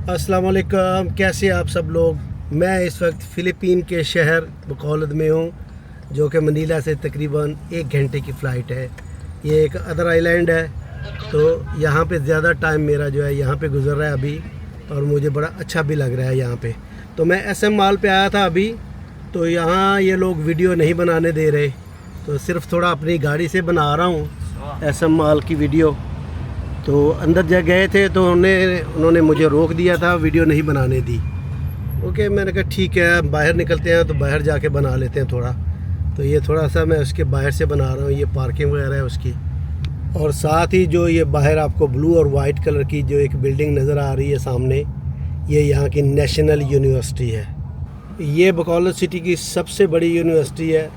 अस्सलाम वालेकुम, कैसे आप सब लोग। मैं इस वक्त फ़िलिपीन के शहर बकौलत में हूँ, जो कि मनीला से तकरीबन 1 घंटे की फ़्लाइट है। ये एक अदर आइलैंड है, तो यहाँ पे ज़्यादा टाइम मेरा जो है यहाँ पे गुज़र रहा है अभी, और मुझे बड़ा अच्छा भी लग रहा है यहाँ पे। तो मैं SM मॉल पे आया था अभी, तो यहाँ ये लोग वीडियो नहीं बनाने दे रहे, तो सिर्फ थोड़ा अपनी गाड़ी से बना रहा हूँ SM मॉल की वीडियो। तो अंदर जब गए थे तो उन्होंने मुझे रोक दिया था, वीडियो नहीं बनाने दी। ओके, मैंने कहा ठीक है, बाहर निकलते हैं तो बाहर जाके बना लेते हैं थोड़ा। तो ये थोड़ा सा मैं उसके बाहर से बना रहा हूँ, ये पार्किंग वगैरह है उसकी। और साथ ही जो ये बाहर आपको ब्लू और वाइट कलर की जो एक बिल्डिंग नज़र आ रही है सामने, ये यहाँ की नेशनल यूनिवर्सिटी है। ये बकौलत सिटी की सबसे बड़ी यूनिवर्सिटी है,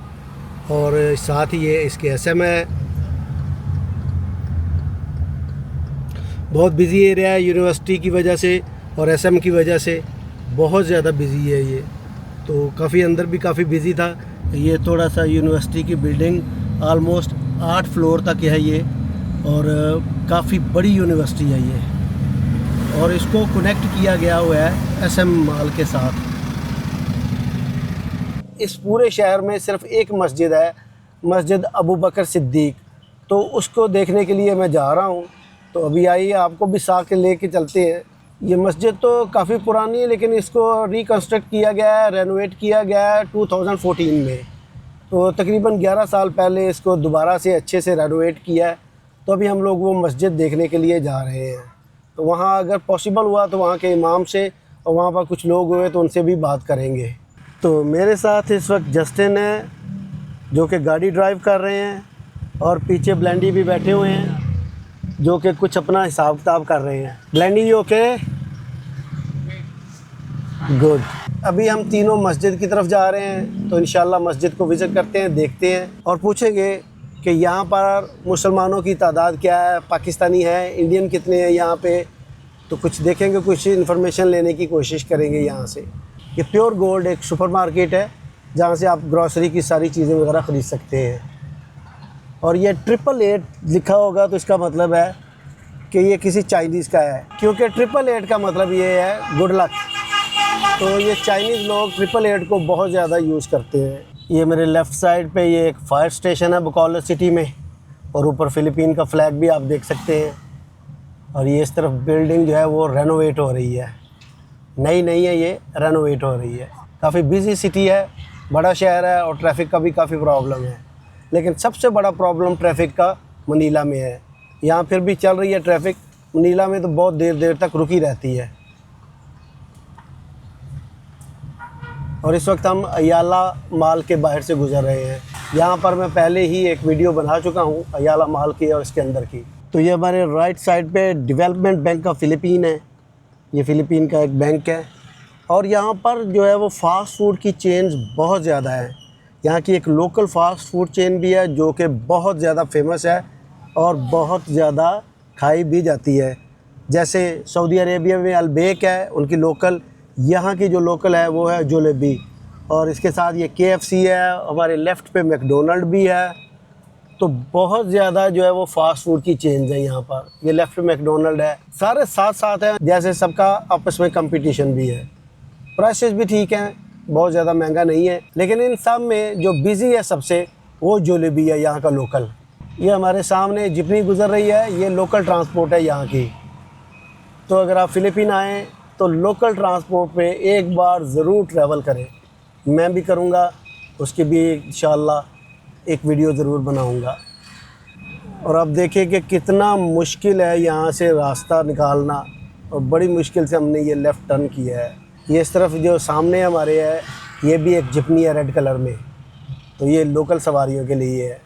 और साथ ही ये इसके SM है। बहुत बिज़ी एरिया है यूनिवर्सिटी की वजह से और SM की वजह से, बहुत ज़्यादा बिज़ी है ये। तो काफ़ी अंदर भी काफ़ी बिज़ी था। ये थोड़ा सा यूनिवर्सिटी की बिल्डिंग ऑलमोस्ट 8 फ्लोर तक है ये, और काफ़ी बड़ी यूनिवर्सिटी है ये, और इसको कनेक्ट किया गया हुआ है SM मॉल के साथ। इस पूरे शहर में सिर्फ एक मस्जिद है, मस्जिद अबू बकर सिद्दीक। तो उसको देखने के लिए मैं जा रहा हूँ। तो अभी आइए आपको भी साथ के लेके चलते हैं। ये मस्जिद तो काफ़ी पुरानी है, लेकिन इसको रिकंस्ट्रक्ट किया गया है, रेनोवेट किया गया है 2014 में। तो तकरीबन 11 साल पहले इसको दोबारा से अच्छे से रेनोवेट किया है। तो अभी हम लोग वो मस्जिद देखने के लिए जा रहे हैं। तो वहाँ अगर पॉसिबल हुआ तो वहाँ के इमाम से और वहाँ पर कुछ लोग हुए तो उनसे भी बात करेंगे। तो मेरे साथ इस वक्त जस्टिन है, जो कि गाड़ी ड्राइव कर रहे हैं, और पीछे ब्लेंडी भी बैठे हुए हैं, जो कि कुछ अपना हिसाब किताब कर रहे हैं। ब्लेंडी, यू ओके? गुड। अभी हम तीनों मस्जिद की तरफ जा रहे हैं, तो इंशाल्लाह मस्जिद को विज़िट करते हैं, देखते हैं और पूछेंगे कि यहाँ पर मुसलमानों की तादाद क्या है, पाकिस्तानी है, इंडियन कितने हैं यहाँ पे। तो कुछ देखेंगे, कुछ इन्फॉर्मेशन लेने की कोशिश करेंगे यहाँ से। ये प्योर गोल्ड एक सुपरमार्केट है, जहाँ से आप ग्रॉसरी की सारी चीज़ें वगैरह ख़रीद सकते हैं। और ये 888 लिखा होगा तो इसका मतलब है कि ये किसी चाइनीज़ का है, क्योंकि 888 का मतलब ये है गुड लक। तो ये चाइनीज़ लोग 888 को बहुत ज़्यादा यूज़ करते हैं। ये मेरे लेफ़्ट साइड पे ये एक फ़ायर स्टेशन है बकौलत सिटी में, और ऊपर फ़िलिपीन का फ्लैग भी आप देख सकते हैं। और ये इस तरफ बिल्डिंग जो है वो रेनोवेट हो रही है, नई नहीं है, ये रेनोवेट हो रही है। काफ़ी बिज़ी सिटी है, बड़ा शहर है, और ट्रैफिक का भी काफ़ी प्रॉब्लम है। लेकिन सबसे बड़ा प्रॉब्लम ट्रैफिक का मनीला में है। यहाँ फिर भी चल रही है ट्रैफिक, मनीला में तो बहुत देर देर तक रुकी रहती है। और इस वक्त हम अयाला मॉल के बाहर से गुजर रहे हैं। यहाँ पर मैं पहले ही एक वीडियो बना चुका हूँ अयाला मॉल की और इसके अंदर की। तो ये हमारे राइट साइड पे डेवलपमेंट बैंक ऑफ फ़िलिपीन है। ये फ़िलिपीन का एक बैंक है, और यहाँ पर जो है वो फ़ास्ट फूड की चेन्स बहुत ज़्यादा है। यहाँ की एक लोकल फ़ास्ट फूड चेन भी है, जो कि बहुत ज़्यादा फेमस है और बहुत ज़्यादा खाई भी जाती है। जैसे सऊदी अरेबिया में अलबेक है उनकी लोकल, यहाँ की जो लोकल है वो है जोलेबी, और इसके साथ ये KFC है, हमारे लेफ़्ट पे मैकडोनल्ड भी है। तो बहुत ज़्यादा जो है वो फ़ास्ट फूड की चेन्स है यहाँ पर। ये लेफ़्ट पे मैकडोनल्ड है, सारे साथ साथ हैं, जैसे सबका आपस में कंपटीशन भी है। प्राइसेस भी ठीक हैं, बहुत ज़्यादा महंगा नहीं है। लेकिन इन सब में जो बिज़ी है सबसे, वो जोलेबी है यहाँ का लोकल। ये हमारे सामने जितनी गुज़र रही है, ये लोकल ट्रांसपोर्ट है यहाँ की। तो अगर आप फ़िलिपीन आएँ तो लोकल ट्रांसपोर्ट पे एक बार ज़रूर ट्रैवल करें। मैं भी करूँगा, उसकी भी इंशाल्लाह एक वीडियो ज़रूर बनाऊँगा। और अब देखिए कि कितना मुश्किल है यहाँ से रास्ता निकालना, और बड़ी मुश्किल से हमने ये लेफ़्ट टर्न किया है। ये इस तरफ जो सामने हमारे है, ये भी एक जिप्नी है रेड कलर में, तो ये लोकल सवारियों के लिए है।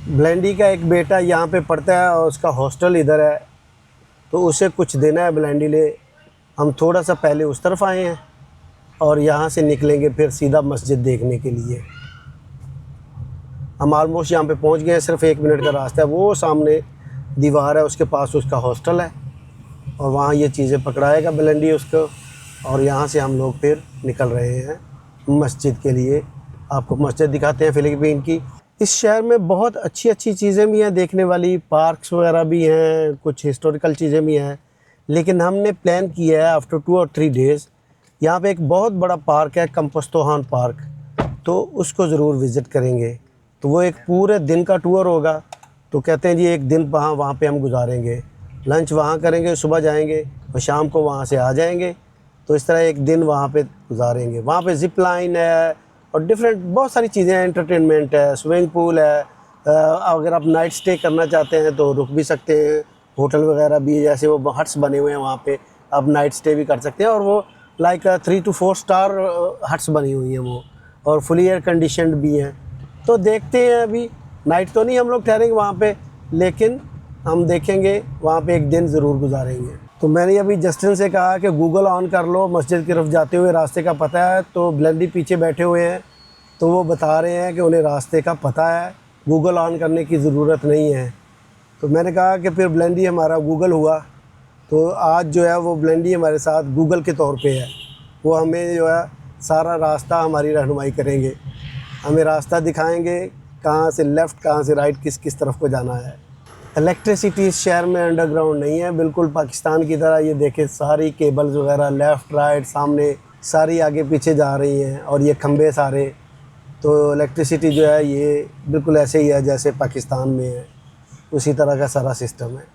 ब्लेंडी का एक बेटा यहाँ पे पढ़ता है और उसका हॉस्टल इधर है, तो उसे कुछ देना है ब्लेंडी ले। हम थोड़ा सा पहले उस तरफ आए हैं, और यहाँ से निकलेंगे फिर सीधा मस्जिद देखने के लिए। हम ऑलमोस्ट यहाँ पे पहुँच गए हैं, सिर्फ 1 मिनट का रास्ता है। वो सामने दीवार है, उसके पास उसका हॉस्टल है, और वहाँ ये चीज़ें पकड़ाएगा ब्लेंडी उसको। और यहाँ से हम लोग फिर निकल रहे हैं मस्जिद के लिए। आपको मस्जिद दिखाते हैं फ़िलिपीन की। इस शहर में बहुत अच्छी अच्छी चीज़ें भी हैं देखने वाली, पार्क्स वगैरह भी हैं, कुछ हिस्टोरिकल चीज़ें भी हैं। लेकिन हमने प्लान किया है आफ्टर 2 और 3 डेज़ यहाँ पे एक बहुत बड़ा पार्क है कंपस्तोहान पार्क, तो उसको ज़रूर विज़िट करेंगे। तो वो एक पूरे दिन का टूर होगा। तो कहते हैं जी एक दिन वहाँ पे हम गुजारेंगे, लंच वहाँ करेंगे, सुबह जाएंगे और शाम को वहाँ से आ जाएंगे। तो इस तरह एक दिन वहाँ पे गुजारेंगे। वहाँ पे ज़िप लाइन है और डिफरेंट बहुत सारी चीज़ें हैं, एंटरटेनमेंट है, स्विमिंग पूल है। अगर आप नाइट स्टे करना चाहते हैं तो रुक भी सकते हैं, होटल वगैरह भी जैसे वो हट्स बने हुए हैं वहाँ पे आप नाइट स्टे भी कर सकते हैं। और वो लाइक 3 to 4 स्टार हट्स बनी हुई हैं वो, और फुली एयर कंडीशनड भी हैं। तो देखते हैं, अभी नाइट तो नहीं हम लोग ठहरेंगे वहाँ पे, लेकिन हम देखेंगे वहाँ पे एक दिन ज़रूर गुजारेंगे। तो मैंने अभी जस्टिन से कहा कि गूगल ऑन कर लो, मस्जिद की तरफ जाते हुए रास्ते का पता है। तो ब्लेंडी पीछे बैठे हुए हैं, तो वो बता रहे हैं कि उन्हें रास्ते का पता है, गूगल ऑन करने की ज़रूरत नहीं है। तो मैंने कहा कि फिर ब्लेंडी हमारा गूगल हुआ। तो आज जो है वो ब्लेंडी हमारे साथ गूगल के तौर पे है। वो हमें जो है सारा रास्ता हमारी रहनुमाई करेंगे, हमें रास्ता दिखाएंगे कहाँ से लेफ़्ट कहाँ से राइट किस तरफ को जाना है। इलेक्ट्रिसिटी इस शहर में अंडरग्राउंड नहीं है, बिल्कुल पाकिस्तान की तरह। ये देखें सारी केबल्स वगैरह लेफ़्ट राइट सामने सारी आगे पीछे जा रही हैं, और ये खंबे सारे। तो इलेक्ट्रिसिटी जो है ये बिल्कुल ऐसे ही है जैसे पाकिस्तान में है, उसी तरह का सारा सिस्टम है।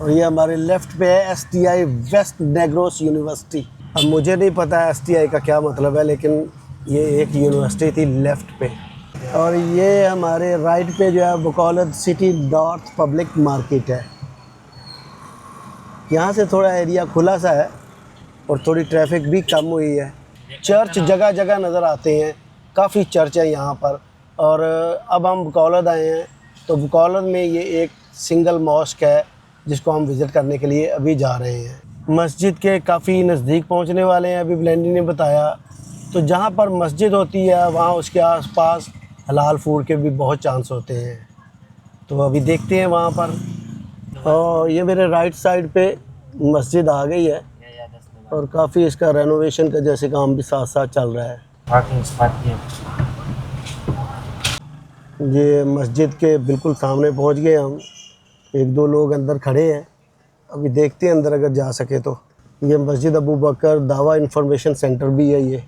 और ये हमारे लेफ़्ट पे है STI वेस्ट नेग्रोस यूनिवर्सिटी। अब मुझे नहीं पता STI का क्या मतलब है, लेकिन ये एक यूनिवर्सिटी थी लेफ़्ट पे। और ये हमारे राइट पे जो है बुकौलत सिटी नॉर्थ पब्लिक मार्केट है। यहाँ से थोड़ा एरिया खुला सा है और थोड़ी ट्रैफिक भी कम हुई है। चर्च जगह जगह नज़र आते हैं, काफ़ी चर्च है यहाँ पर। और अब हम बुकौलत आए हैं, तो बुकौलत में ये एक सिंगल मॉस्क है जिसको हम विज़िट करने के लिए अभी जा रहे हैं। मस्जिद के काफ़ी नज़दीक पहुँचने वाले हैं, अभी ब्लेंडी ने बताया। तो जहाँ पर मस्जिद होती है वहाँ उसके आसपास हलाल फूड के भी बहुत चांस होते हैं। तो अभी देखते हैं वहाँ पर। और ये मेरे राइट साइड पे मस्जिद आ गई है, और काफ़ी इसका रेनोवेशन का जैसे काम भी साथ साथ चल रहा है। पार्किंग स्पॉट ये मस्जिद के बिल्कुल सामने पहुँच गए हम। 1-2 लोग अंदर खड़े हैं, अभी देखते हैं अंदर अगर जा सके तो। ये मस्जिद अबू बकर दावा इंफॉर्मेशन सेंटर भी है ये।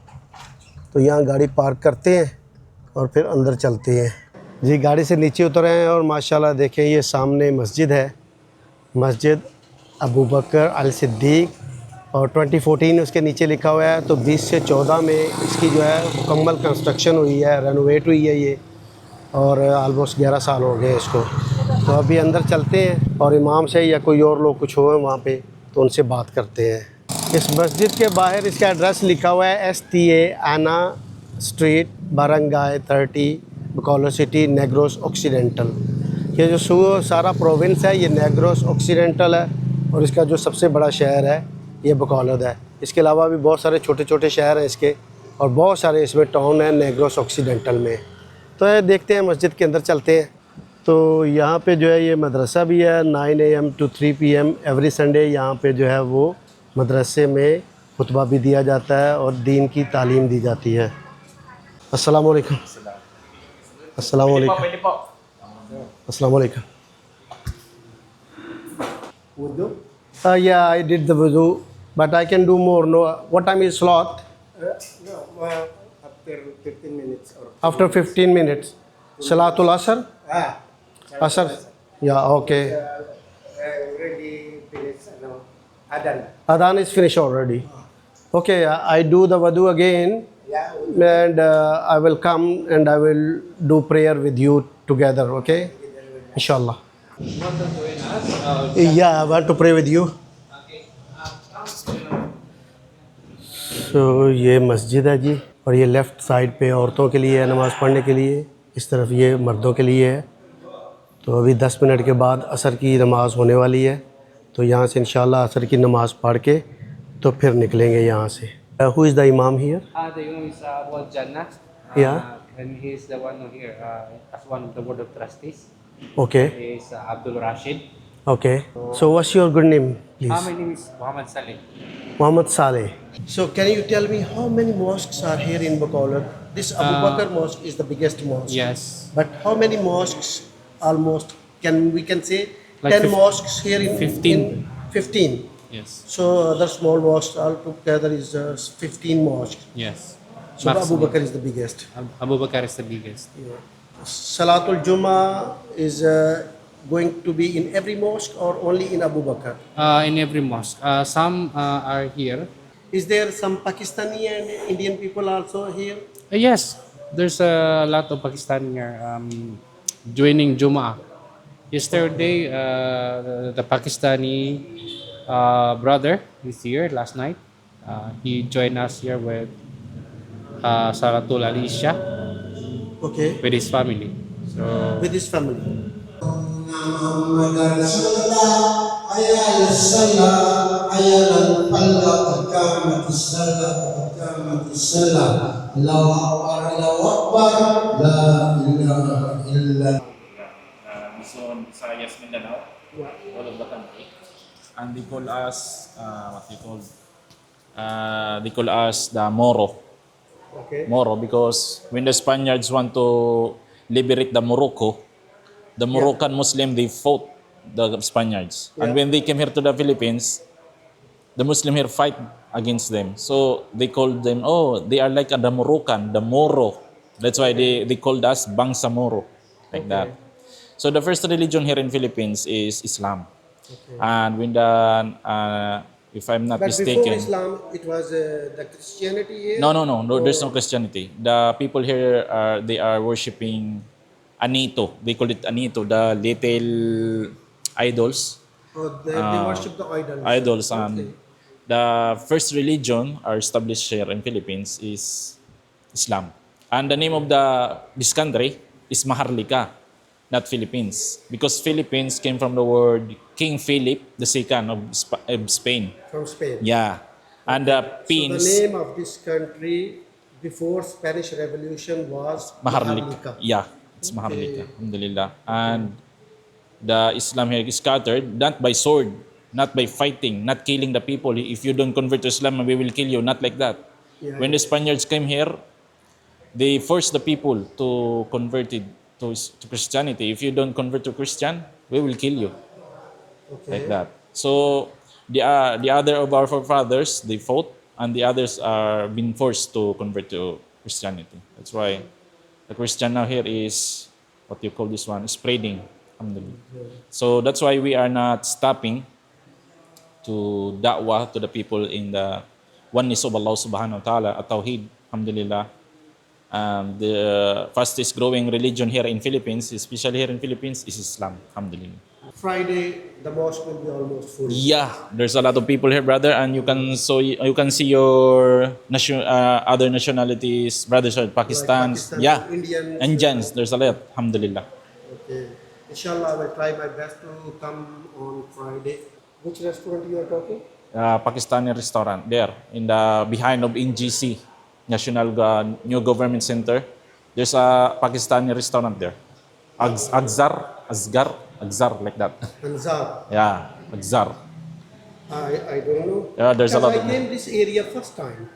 तो यहाँ गाड़ी पार्क करते हैं और फिर अंदर चलते हैं जी। गाड़ी से नीचे उतरे हैं और माशाल्लाह देखें ये सामने मस्जिद है, मस्जिद अबू बकर अल सिद्दीक, और 2014 उसके नीचे लिखा हुआ है। तो 20 से 14 में इसकी जो है मुकम्मल कंस्ट्रक्शन हुई है, रेनोवेट हुई है ये, और आलमोस्ट 11 साल हो गए इसको। तो अभी अंदर चलते हैं और इमाम से या कोई और लोग कुछ हो वहाँ पे तो उनसे बात करते हैं। इस मस्जिद के बाहर इसका एड्रेस लिखा हुआ है STA आना स्ट्रीट बारंगाई 30 बुकौलत सिटी नेग्रोस ऑक्सीडेंटल। ये जो सारा प्रोविंस है ये नेग्रोस ऑक्सीडेंटल है, और इसका जो सबसे बड़ा शहर है ये बुकौलत है। इसके अलावा भी बहुत सारे छोटे छोटे शहर हैं इसके, और बहुत सारे इसमें टाउन हैं नेग्रोस ऑक्सीडेंटल में। तो ये देखते हैं, मस्जिद के अंदर चलते हैं। तो यहाँ पे जो है ये मदरसा भी है, 9 AM to 3 PM every Sunday यहाँ पे जो है वो मदरसे में खुतबा भी दिया जाता है और दीन की तालीम दी जाती है। अस्सलाम वालेकुम। अस्सलाम वालेकुम। अस्सलाम वालेकुम। Wudu? Yeah, I did the wudu, but I can do more. No, what time is slot? No, after 15 minutes or After 15 minutes. Salatul Asr? ah, Asr? Yeah, okay. already finished. No, Adan. Adhan is finished already. Okay, I do the wudu again, Yeah, and I will come and I will do prayer with you together, okay? Inshallah. Yeah, I want to pray with you. So ये मस्जिद है जी, और ये left side पे औरतों के लिए है नमाज़ पढ़ने के लिए, इस तरफ ये मर्दों के लिए है। तो अभी 10 मिनट के बाद असर की नमाज़ होने वाली है, तो यहाँ से इंशाल्लाह असर की नमाज़ पढ़ के तो फिर निकलेंगे यहाँ से। Who is the imam here? The imam is Wal Jannah. Yeah. And he is the one who here as one of the board of trustees. Okay, He is Abdul Rashid. okay. So what's your good name, please? My name is Muhammad Saleh. Muhammad Saleh. So can you tell me how many mosques are here in Bacolod? This Abu Bakr Mosque is the biggest mosque. Yes. But how many mosques almost we can say Like 10 mosques here in 15. in 15. Yes. So other small mosques altogether is 15 mosques. Yes. So Abu Maximum. Bakr is the biggest. Abu Bakr is the biggest. Yeah. Salatul Jummah is going to be in every mosque or only in Abu Bakr? In every mosque. Some are here. Is there some Pakistani and Indian people also here? Yes, there's a lot of Pakistani here joining Jumu'ah. Yesterday, the Pakistani brother is here last night. He joined us here with Salatul Alisha Okay. with his family. So With his family. Luzon, Visayas, Mindanao, all of the country. And they call us, they call us the Moro. Okay. Moro, because when the Spaniards want to liberate the Morocco, the Moroccan Muslim, they fought the Spaniards. Yeah. And when they came here to the Philippines, the Muslim here fight against them. So they called them, oh, they are like the Moroccan, the Moro. That's why they called us Bangsa Moro, like that. So the first religion here in Philippines is Islam. Okay. And when the, if I'm not But mistaken, before Islam, it was the Christianity here? no, there's no Christianity. The people here they are worshiping Anito. They call it Anito, the little idols. Oh, they worship the idols. Idols. Okay. And the first religion are established here in Philippines is Islam. And the name of this country is Maharlika, not Philippines. Because Philippines came from the word King Philip II of Spain. From Spain. Yeah. And the So pins, the name of this country before Spanish Revolution was Maharlika. Yeah, it's Maharlika. Alhamdulillah. And the Islam here is scattered not by sword, not by fighting, not killing the people. If you don't convert to Islam, we will kill you. Not like that. Yeah, When the Spaniards came here, they forced the people to convert it to Christianity. If you don't convert to Christian, we will kill you. Like that. So the other of our forefathers, they fought, and the others are being forced to convert to Christianity. That's why the Christian now here is what you call this one, spreading. Alhamdulillah. So that's why we are not stopping to da'wah to the people in the oneness of Allah subhanahu wa ta'ala, at Tawheed. Alhamdulillah. The fastest growing religion here in Philippines, especially here in Philippines, is Islam. Alhamdulillah. Friday, the mosque will be almost full. Yeah, there's a lot of people here, brother, and you can see your other nationalities, brothers, Pakistan, Pakistan, yeah, Indians, Indians. There's a lot. Alhamdulillah. Okay. Inshallah, I will try my best to come on Friday. Which restaurant you are talking? Pakistani restaurant there in the behind of NGC, National New Government Center. There's a Pakistani restaurant there. Agzar, like that. Anzar. Yeah, Agzar. I don't know. Yeah, there's a Because lot I of. came this area first time.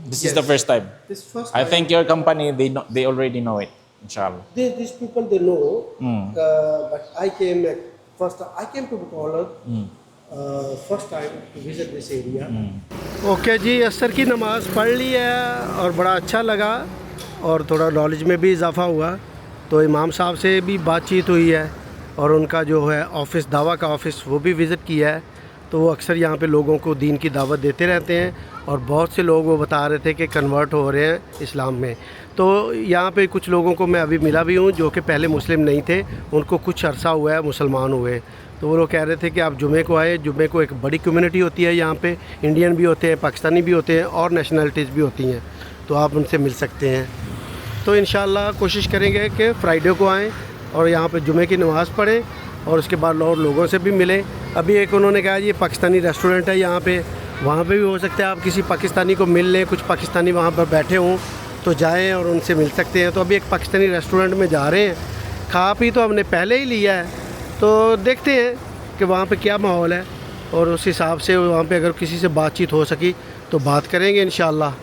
This Yes. is the first time. This first I time. think your company they already know it. Inshallah. These people they know, but I came I came to Bacolod first time to visit this area. Okay ji, असर की नमाज़ पढ़ ली है और बड़ा अच्छा लगा और थोड़ा नॉलेज में भी इजाफ़ा हुआ। तो इमाम साहब से भी बातचीत हुई है और उनका जो है ऑफ़िस, दावा का ऑफ़िस, वो भी विज़िट किया है। तो वो अक्सर यहाँ पे लोगों को दीन की दावत देते रहते हैं और बहुत से लोग वो बता रहे थे कि कन्वर्ट हो रहे हैं इस्लाम में। तो यहाँ पे कुछ लोगों को मैं अभी मिला भी हूँ जो कि पहले मुस्लिम नहीं थे, उनको कुछ अरसा हुआ है मुसलमान हुए। तो वो लोग कह रहे थे कि आप जुमे को आए। जुमे को एक बड़ी कम्युनिटी होती है यहाँ पे, इंडियन भी होते हैं, पाकिस्तानी भी होते हैं और नेशनलिटीज़ भी होती हैं, तो आप उनसे मिल सकते हैं। तो इंशाल्लाह कोशिश करेंगे कि फ्राइडे को आएँ और यहाँ पे जुमे की नमाज़ पढ़ें और उसके बाद और लोगों से भी मिलें। अभी एक उन्होंने कहा ये पाकिस्तानी रेस्टोरेंट है यहाँ पे, वहाँ पे भी हो सकता है आप किसी पाकिस्तानी को मिल लें, कुछ पाकिस्तानी वहाँ पर बैठे हों तो जाएं और उनसे मिल सकते हैं। तो अभी एक पाकिस्तानी रेस्टोरेंट में जा रहे हैं। खा पी तो हमने पहले ही लिया है, तो देखते हैं कि वहाँ पे क्या माहौल है और उस हिसाब से वहाँ पे अगर किसी से बातचीत हो सकी तो बात करेंगे इंशाल्लाह।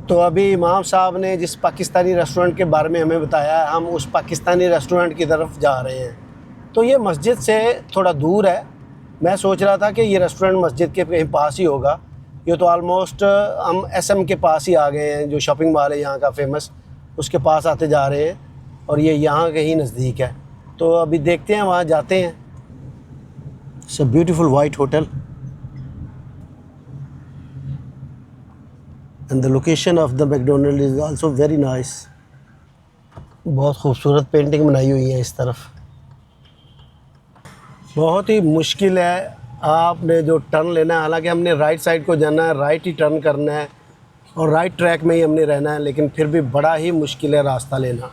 तो अभी इमाम साहब ने जिस पाकिस्तानी रेस्टोरेंट के बारे में हमें बताया, हम उस पाकिस्तानी रेस्टोरेंट की तरफ जा रहे हैं। तो ये मस्जिद से थोड़ा दूर है मैं सोच रहा था कि ये रेस्टोरेंट मस्जिद के कहीं पास ही होगा। ये तो ऑलमोस्ट हम SM के पास ही आ गए हैं, जो शॉपिंग मॉल है यहाँ का फेमस, उसके पास आते जा रहे हैं और ये यहाँ कहीं नज़दीक है। तो अभी देखते हैं, वहाँ जाते हैं। It's a beautiful white hotel and the location of the McDonald is also very nice. बहुत खूबसूरत पेंटिंग बनाई हुई है इस तरफ। बहुत ही मुश्किल है, आपने जो टर्न लेना है, हालांकि हमने राइट साइड को जाना है, राइट ही टर्न करना है और राइट ट्रैक में ही हमने रहना है, लेकिन फिर भी बड़ा ही मुश्किल है रास्ता लेना।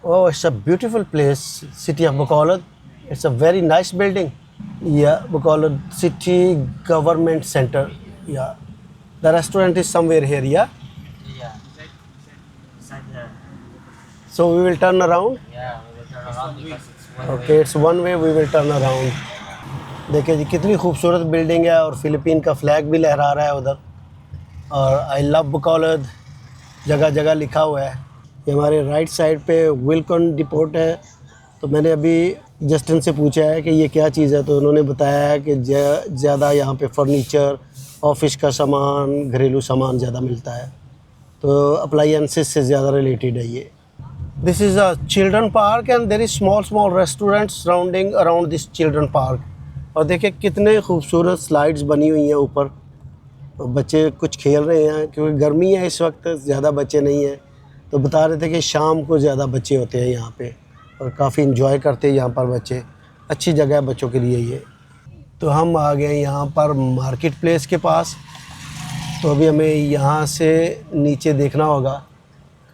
Oh, it's a beautiful place, city of बकौलत। It's a very nice building. Yeah बकौलत city government centre. Yeah the restaurant is somewhere here. Yeah Yeah. Inside there. So we will turn around. Yeah, we will turn around because it's one okay, it's one way, we will turn around. देखिए जी कितनी खूबसूरत building है और फ़िलिपीन का flag भी लहरा रहा है उधर। और आई लव बकौलत जगह जगह लिखा हुआ है। ये हमारे राइट साइड पे विलकन डिपोर्ट है। तो मैंने अभी जस्टिन से पूछा है कि ये क्या चीज़ है, तो उन्होंने बताया है कि ज़्यादा यहाँ पे फर्नीचर, ऑफिस का सामान, घरेलू सामान ज़्यादा मिलता है। तो अप्लायंसेस से ज़्यादा रिलेटेड है ये। This is a children park and there is small restaurants surrounding around this children park। और देखिए कितने खूबसूरत स्लाइड्स बनी हुई हैं ऊपर। और बच्चे कुछ खेल रहे हैं क्योंकि गर्मी है इस वक्त, ज़्यादा बच्चे नहीं हैं। तो बता रहे थे कि शाम को ज़्यादा बच्चे होते हैं यहाँ पे और काफ़ी इंजॉय करते हैं यहाँ पर बच्चे। अच्छी जगह है बच्चों के लिए ये। तो हम आ गए यहाँ पर मार्केट प्लेस के पास। तो अभी हमें यहाँ से नीचे देखना होगा,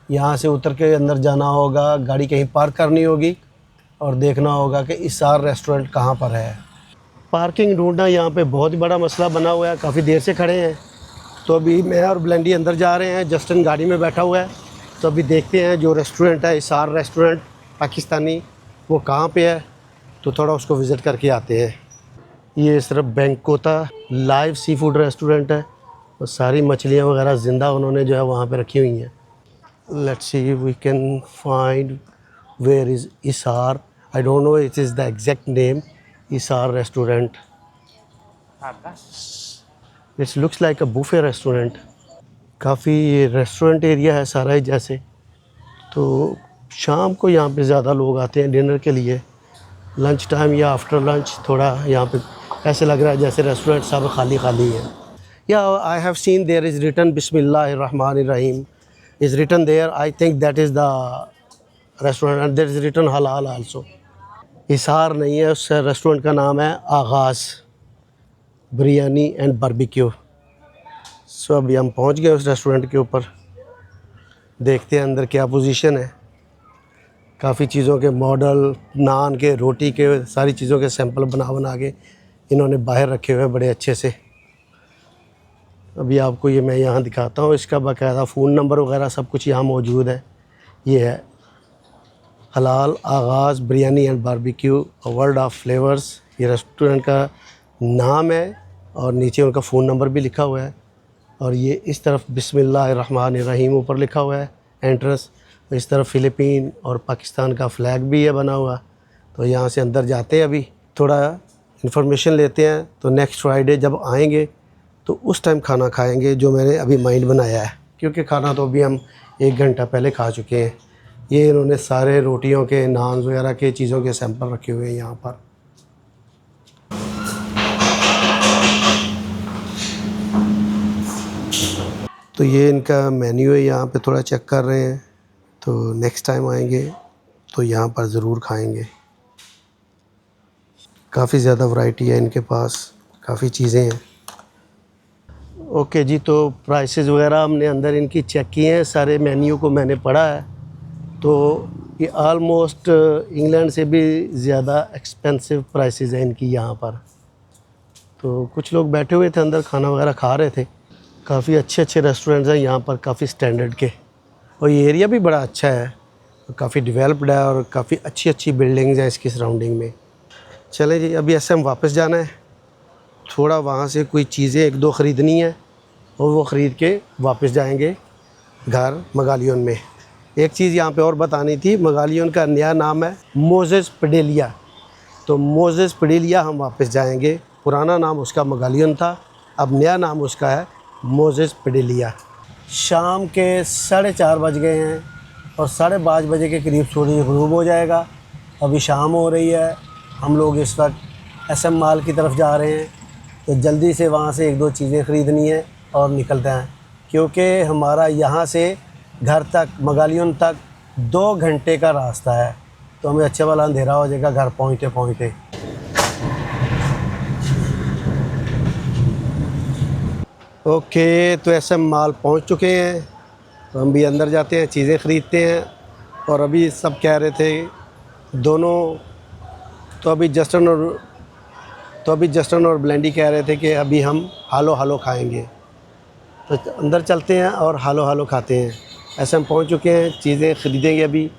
यहाँ से उतर के अंदर जाना होगा, गाड़ी कहीं पार्क करनी होगी और देखना होगा कि इसार रेस्टोरेंट कहाँ पर है। पार्किंग ढूंढना यहाँ पे बहुत ही बड़ा मसला बना हुआ है, काफ़ी देर से खड़े हैं। तो अभी मैं और ब्लेंडी अंदर जा रहे हैं, जस्टिन गाड़ी में बैठा हुआ है। तो अभी देखते हैं जो रेस्टोरेंट है इसार रेस्टोरेंट पाकिस्तानी, वो कहाँ पे है, तो थोड़ा उसको विज़िट करके आते हैं। ये इस तरफ बैंकोता लाइव सी फूड रेस्टोरेंट है और सारी मछलियाँ वगैरह ज़िंदा उन्होंने जो है वहाँ पर रखी हुई हैं। Let's see if we can find where is Isar. I don't know it is the exact name. Isar restaurant. It looks like a buffet restaurant. काफ़ी रेस्टोरेंट एरिया है सारा ही जैसे। तो शाम को यहाँ पे ज़्यादा लोग आते हैं डिनर के लिए, लंच टाइम या आफ्टर लंच। थोड़ा यहाँ पे ऐसे लग रहा है जैसे रेस्टोरेंट सब खाली खाली है। या I have seen there is written बिस्मिल्लाहिर्रहमानिर्रहीम is written there. I think that is the restaurant and there is written halal also। इसार नहीं है, उस रेस्टोरेंट का नाम है आगाज़ बिरयानी एंड बारबेक्यू। सो अभी हम पहुंच गए उस रेस्टोरेंट के ऊपर, देखते हैं अंदर क्या पोजीशन है। काफ़ी चीज़ों के मॉडल, नान के, रोटी के, सारी चीज़ों के सैंपल बना के इन्होंने बाहर रखे हुए हैं बड़े अच्छे से। अभी आपको ये मैं यहाँ दिखाता हूँ, इसका बाकायदा फ़ोन नंबर वगैरह सब कुछ यहाँ मौजूद है। ये है हलाल आगाज़ biryani and barbecue world of flavours, ये रेस्टोरेंट का नाम है और नीचे उनका फ़ोन नंबर भी लिखा हुआ है। और ये इस तरफ बिस्मिल्लाहिर्रहमानिर्रहीम ऊपर लिखा हुआ है एंट्रेंस। इस तरफ फ़िलिपीन और पाकिस्तान का फ्लैग भी है बना हुआ। तो यहाँ से अंदर जाते हैं, अभी थोड़ा इन्फॉर्मेशन लेते हैं। तो नेक्स्ट फ्राइडे जब आएँगे तो उस टाइम खाना खाएंगे जो मैंने अभी माइंड बनाया है, क्योंकि खाना तो अभी हम 1 घंटा पहले खा चुके हैं। ये इन्होंने सारे रोटियों के, नान वगैरह के चीज़ों के सैंपल रखे हुए हैं यहाँ पर। तो ये इनका मेन्यू है, यहाँ पे थोड़ा चेक कर रहे हैं। तो नेक्स्ट टाइम आएंगे तो यहाँ पर ज़रूर खाएंगे। काफ़ी ज़्यादा वैरायटी है इनके पास, काफ़ी चीज़ें हैं। ओके जी, तो प्राइसेस वगैरह हमने अंदर इनकी चेक किए हैं, सारे मेन्यू को मैंने पढ़ा है। तो ये आलमोस्ट इंग्लैंड से भी ज़्यादा एक्सपेंसिव प्राइसेस हैं इनकी यहाँ पर। तो कुछ लोग बैठे हुए थे अंदर, खाना वगैरह खा रहे थे। काफ़ी अच्छे रेस्टोरेंट्स हैं यहाँ पर, काफ़ी स्टैंडर्ड के। और ये एरिया भी बड़ा अच्छा है, काफ़ी डेवलप्ड है और काफ़ी अच्छी बिल्डिंग्स हैं इसकी सराउंडिंग में। चलें जी, अभी ऐसे हम वापस जाना है। थोड़ा वहाँ से कोई चीज़ें 1-2 ख़रीदनी है और वो ख़रीद के वापस जाएंगे घर मगालियन में। एक चीज़ यहाँ पे और बतानी थी, मगालियन का नया नाम है मोजेस पेडेलिया। तो मोजेस पेडिलिया हम वापस जाएंगे। पुराना नाम उसका मगालियन था, अब नया नाम उसका है मोजेस पेडिलिया। शाम के 4:30 बज गए हैं और 5:30 बजे के करीब सूरज ग़ुरूब हो जाएगा। अभी शाम हो रही है, हम लोग इस वक्त SM मॉल की तरफ जा रहे हैं, तो जल्दी से वहाँ से 1-2 चीज़ें ख़रीदनी है और निकलते हैं, क्योंकि हमारा यहाँ से घर तक मगालियन तक 2 घंटे का रास्ता है, तो हमें अच्छा वाला अंधेरा हो जाएगा घर पहुँचते पहुँचते। ओके, तो SM मॉल पहुँच चुके हैं, तो हम भी अंदर जाते हैं, चीज़ें ख़रीदते हैं। और अभी सब कह रहे थे दोनों, तो अभी जस्टन और ब्लेंडी कह रहे थे कि अभी हम हालो हालो खाएंगे, तो अंदर चलते हैं और हालो हालो खाते हैं। ऐसे हम पहुंच चुके हैं, चीज़ें ख़रीदेंगे अभी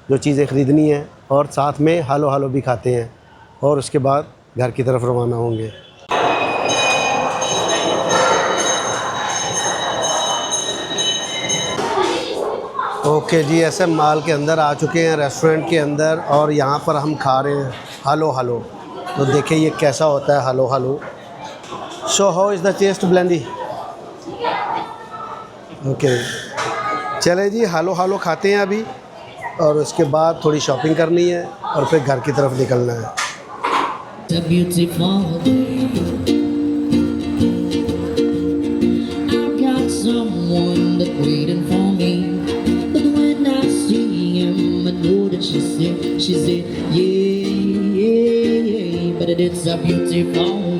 जो चीज़ें ख़रीदनी है, और साथ में हालो हालो भी खाते हैं, और उसके बाद घर की तरफ रवाना होंगे। ओके जी, ऐसे मॉल के अंदर आ चुके हैं, रेस्टोरेंट के अंदर, और यहाँ पर हम खा रहे हैं हालो हालो। तो देखिए ये कैसा होता है hello hello. So how is the taste ब्लेंडी? ओके, चले जी, हालो हालो खाते हैं अभी, और उसके बाद थोड़ी शॉपिंग करनी है और फिर घर की तरफ निकलना है। A beautiful day. I got someone that's waiting for me, but when I see him, I know that she said, yeah, yeah, yeah. But it's a beautiful